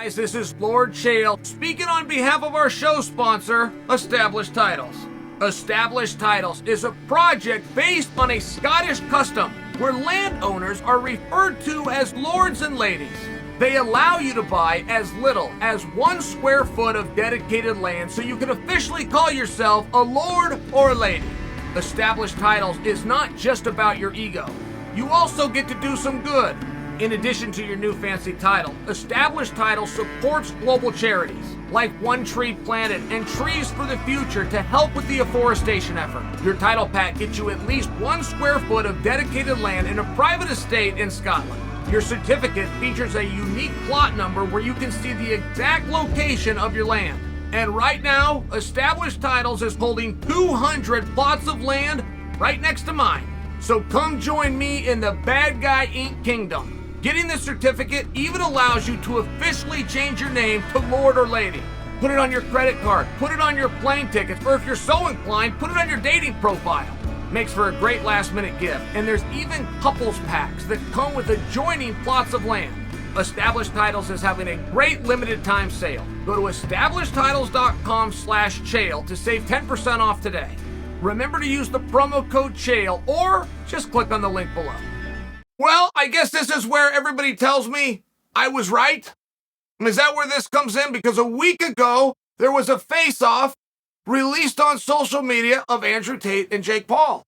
Guys, this is Lord Chael speaking on behalf of our show sponsor, Established Titles. Established Titles is a project based on a Scottish custom where landowners are referred to as lords and ladies. They allow you to buy as little as 1 square foot of dedicated land so you can officially call yourself a lord or a lady. Established Titles is not just about your ego. You also get to do some good. In addition to your new fancy title, Established Title supports global charities like One Tree Planet and Trees for the Future to help with the afforestation effort. Your title pack gets you at least 1 square foot of dedicated land in a private estate in Scotland. Your certificate features a unique plot number where you can see the exact location of your land. And right now, Established Titles is holding 200 plots of land right next to mine. So come join me in the Bad Guy Inc. Kingdom. Getting this certificate even allows you to officially change your name to Lord or Lady. Put it on your credit card, put it on your plane tickets, or if you're so inclined, put it on your dating profile. Makes for a great last-minute gift, and there's even couples packs that come with adjoining plots of land. Established Titles is having a great limited-time sale. Go to establishedtitles.com/Chael to save 10% off today. Remember to use the promo code Chael, or just click on the link below. Well, I guess this is where everybody tells me I was right. Is that where this comes in? Because a week ago, there was a face-off released on social media of Andrew Tate and Jake Paul.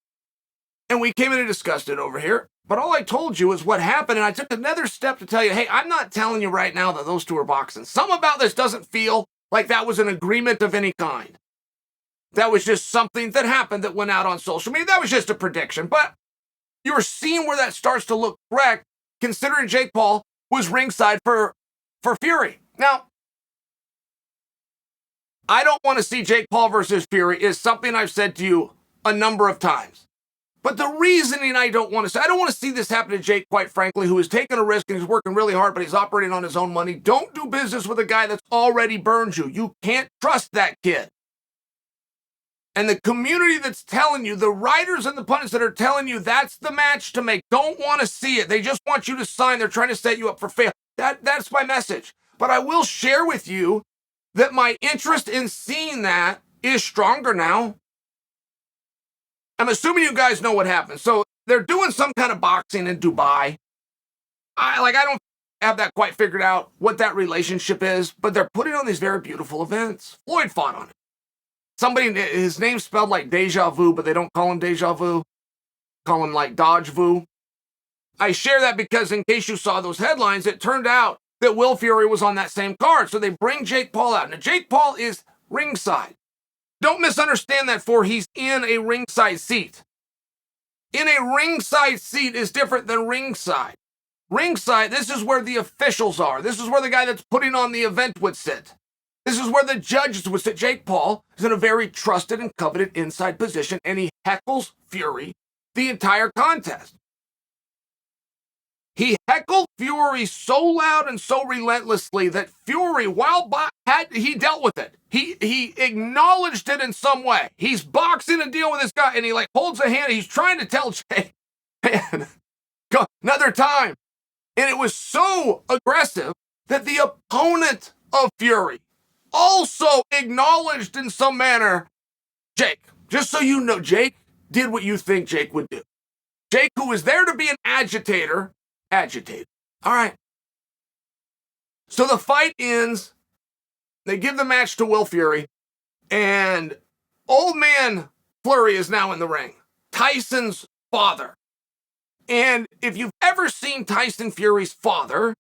And we came in and discussed it over here. But all I told you is what happened, and I took another step to tell you, hey, I'm not telling you right now that those two are boxing. Something about this doesn't feel like that was an agreement of any kind. That was just something that happened that went out on social media. That was just a prediction. But you're seeing where that starts to look correct, considering Jake Paul was ringside for Fury. Now, I don't want to see Jake Paul versus Fury is something I've said to you a number of times. But the reasoning I don't want to see this happen to Jake, quite frankly, who is taking a risk and he's working really hard, but he's operating on his own money. Don't do business with a guy that's already burned you. You can't trust that kid. And the community that's telling you, the writers and the pundits that are telling you that's the match to make, don't want to see it. They just want you to sign. They're trying to set you up for fail. That's my message. But I will share with you that my interest in seeing that is stronger now. I'm assuming you guys know what happened. So they're doing some kind of boxing in Dubai. I don't have that quite figured out what that relationship is, but they're putting on these very beautiful events. Floyd fought on it. Somebody, his name's spelled like Deja Vu, but they don't call him Deja Vu. Call him like Dodge Vu. I share that because in case you saw those headlines, it turned out that Will Fury was on that same card. So they bring Jake Paul out. Now, Jake Paul is ringside. Don't misunderstand that for he's in a ringside seat. In a ringside seat is different than ringside. Ringside, this is where the officials are. This is where the guy that's putting on the event would sit. This is where the judges would sit. Jake Paul is in a very trusted and coveted inside position, and he heckles Fury the entire contest. He heckled Fury so loud and so relentlessly that Fury, he dealt with it. He acknowledged it in some way. He's boxing and dealing with this guy, and he holds a hand. He's trying to tell Jake, man, go another time. And it was so aggressive that the opponent of Fury also acknowledged in some manner, Jake, just so you know, Jake did what you think Jake would do. Jake, who was there to be an agitated. All right. So the fight ends. They give the match to Will Fury, and old man Fleury is now in the ring. Tyson's father. And if you've ever seen Tyson Fury's father,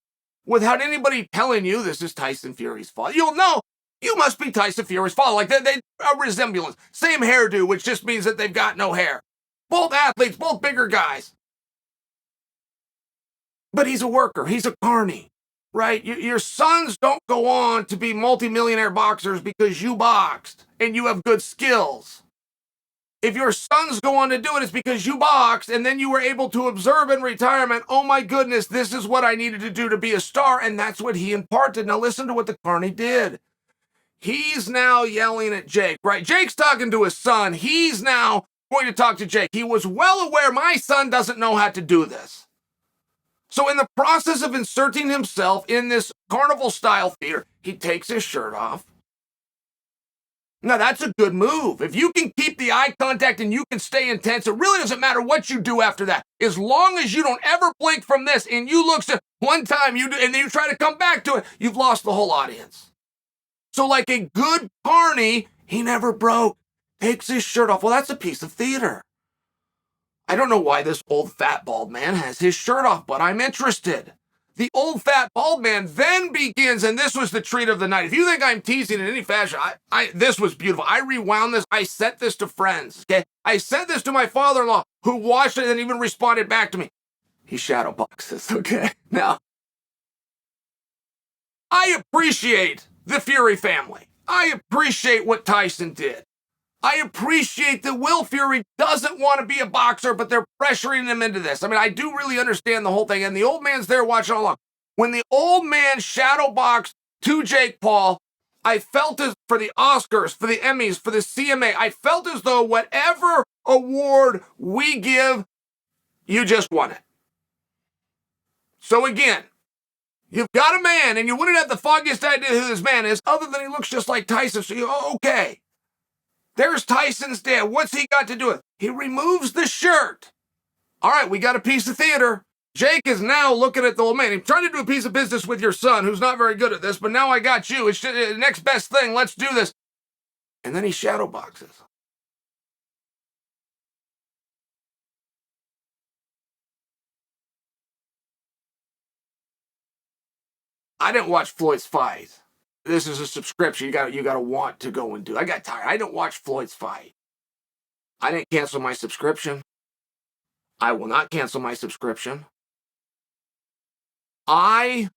without anybody telling you this is Tyson Fury's father, you'll know you must be Tyson Fury's father. Like they a resemblance. Same hairdo, which just means that they've got no hair. Both athletes, both bigger guys. But he's a worker. He's a carny, right? Your sons don't go on to be multimillionaire boxers because you boxed and you have good skills. If your sons go on to do it, it's because you boxed and then you were able to observe in retirement, oh my goodness, this is what I needed to do to be a star, and that's what he imparted. Now listen to what the carny did. He's now yelling at Jake, right? Jake's talking to his son. He's now going to talk to Jake. He was well aware my son doesn't know how to do this. So in the process of inserting himself in this carnival-style theater, he takes his shirt off. Now, that's a good move. If you can keep the eye contact and you can stay intense, it really doesn't matter what you do after that. As long as you don't ever blink from this and you look one time you do, and then you try to come back to it, you've lost the whole audience. So like a good carny, he never broke. Takes his shirt off. Well, that's a piece of theater. I don't know why this old fat bald man has his shirt off, but I'm interested. The old fat bald man then begins, and this was the treat of the night. If you think I'm teasing in any fashion, this was beautiful. I rewound this. I sent this to friends, okay? I sent this to my father-in-law, who watched it and even responded back to me. He shadow boxes, okay? Now, I appreciate the Fury family. I appreciate what Tyson did. I appreciate that Will Fury doesn't want to be a boxer, but they're pressuring him into this. I mean, I do really understand the whole thing, and the old man's there watching all along. When the old man shadow boxed to Jake Paul, I felt as for the Oscars, for the Emmys, for the CMA, I felt as though whatever award we give, you just won it. So again, you've got a man, and you wouldn't have the foggiest idea who this man is, other than he looks just like Tyson. So you go, okay. There's Tyson's dad. What's he got to do with it? He removes the shirt. All right, we got a piece of theater. Jake is now looking at the old man. He's trying to do a piece of business with your son, who's not very good at this, but now I got you. It's the next best thing. Let's do this. And then he shadow boxes. I didn't watch Floyd's fight. This is a subscription. You got to want to go and do. I got tired. I didn't watch Floyd's fight. I didn't cancel my subscription. I will not cancel my subscription. I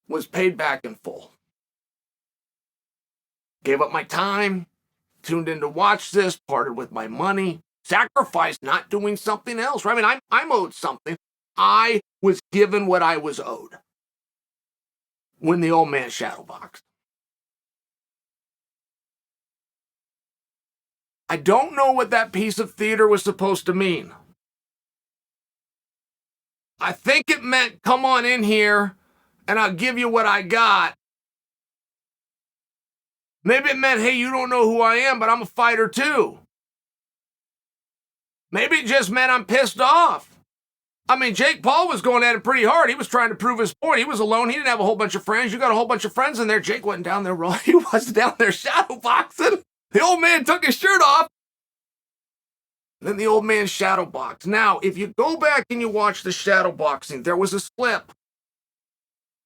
was paid back in full. Gave up my time, tuned in to watch this, parted with my money, sacrificed not doing something else. Right? I mean, I'm owed something. I was given what I was owed when the old man shadowboxed. I don't know what that piece of theater was supposed to mean. I think it meant, come on in here and I'll give you what I got. Maybe it meant, hey, you don't know who I am, but I'm a fighter too. Maybe it just meant I'm pissed off. I mean, Jake Paul was going at it pretty hard. He was trying to prove his point. He was alone. He didn't have a whole bunch of friends. You got a whole bunch of friends in there. Jake wasn't down there rolling. He was down there shadow boxing. The old man took his shirt off. Then the old man shadow boxed. Now, if you go back and you watch the shadow boxing, there was a slip.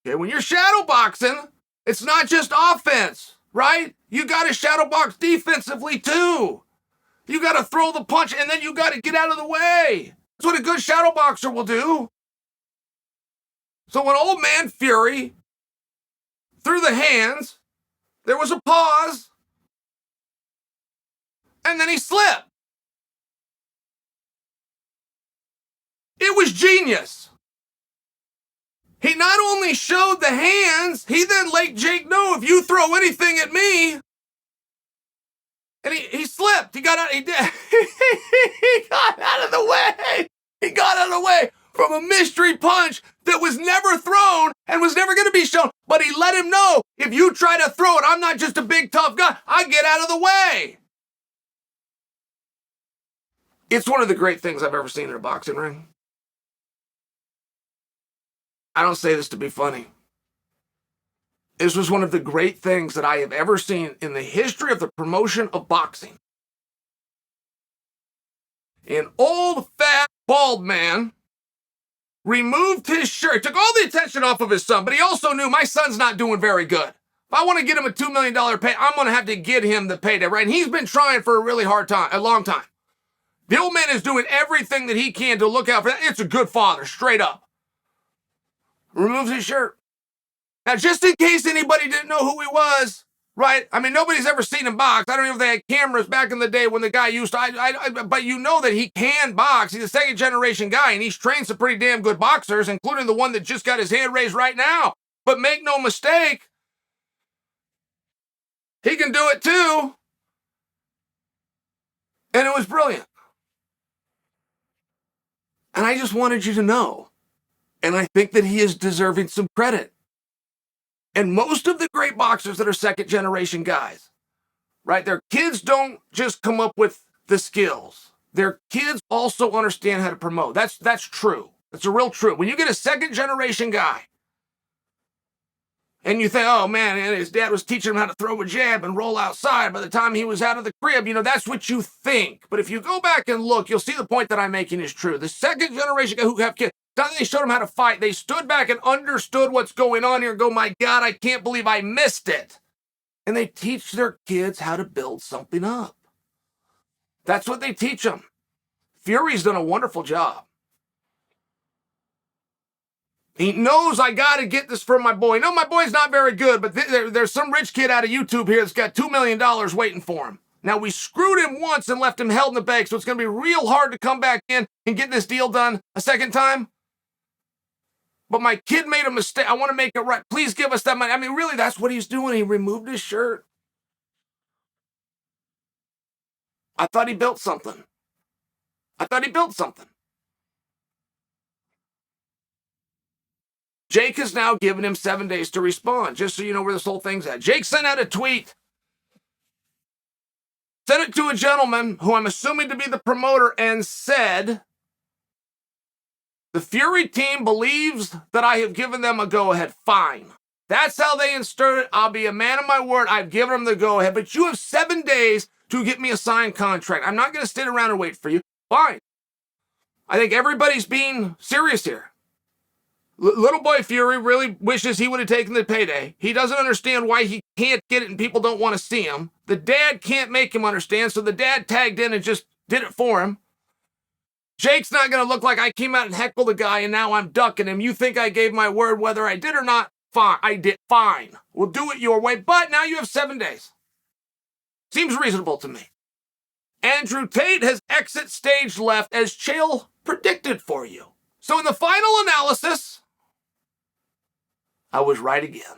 Okay, when you're shadow boxing, it's not just offense, right? You got to shadow box defensively too. You got to throw the punch and then you got to get out of the way. That's what a good shadow boxer will do. So when old man Fury threw the hands, there was a pause, and then he slipped. It was genius. He not only showed the hands, he then let Jake know, if you throw anything at me. And he slipped. He got out. He got out of the way. He got out of the way from a mystery punch that was never thrown and was never going to be shown. But he let him know, if you try to throw it, I'm not just a big tough guy. I get out of the way. It's one of the great things I've ever seen in a boxing ring. I don't say this to be funny. This was one of the great things that I have ever seen in the history of the promotion of boxing. An old, fat, bald man removed his shirt, took all the attention off of his son, but he also knew, my son's not doing very good. If I want to get him a $2 million pay, I'm going to have to get him the payday, right? And he's been trying for a long time. The old man is doing everything that he can to look out for that. It's a good father, straight up. Removes his shirt. Now, just in case anybody didn't know who he was, right? I mean, nobody's ever seen him box. I don't know if they had cameras back in the day when the guy used to, but you know that he can box. He's a second generation guy, and he's trained some pretty damn good boxers, including the one that just got his hand raised right now. But make no mistake, he can do it too. And it was brilliant. And I just wanted you to know. And I think that he is deserving some credit. And most of the great boxers that are second-generation guys, right, their kids don't just come up with the skills. Their kids also understand how to promote. That's true. That's a real true. When you get a second-generation guy, and you think, oh, man, and his dad was teaching him how to throw a jab and roll outside by the time he was out of the crib. That's what you think. But if you go back and look, you'll see the point that I'm making is true. The second-generation guy who have kids, they showed him how to fight. They stood back and understood what's going on here and go, my God, I can't believe I missed it. And they teach their kids how to build something up. That's what they teach them. Fury's done a wonderful job. He knows I got to get this from my boy. No, my boy's not very good, but there's some rich kid out of YouTube here that's got $2 million waiting for him. Now, we screwed him once and left him held in the bank, so it's going to be real hard to come back in and get this deal done a second time. But my kid made a mistake. I want to make it right. Please give us that money. I mean, really, that's what he's doing. He removed his shirt. I thought he built something. Jake has now given him 7 days to respond, just so you know where this whole thing's at. Jake sent out a tweet, sent it to a gentleman who I'm assuming to be the promoter, and said, the Fury team believes that I have given them a go-ahead. Fine. That's how they insert it. I'll be a man of my word. I've given them the go-ahead, but you have 7 days to get me a signed contract. I'm not going to sit around and wait for you. Fine. I think everybody's being serious here. Little boy Fury really wishes he would have taken the payday. He doesn't understand why he can't get it and people don't want to see him. The dad can't make him understand, so the dad tagged in and just did it for him. Jake's not going to look like I came out and heckled the guy and now I'm ducking him. You think I gave my word whether I did or not? Fine. I did. Fine. We'll do it your way, but now you have 7 days. Seems reasonable to me. Andrew Tate has exit stage left as Chael predicted for you. So in the final analysis, I was right again.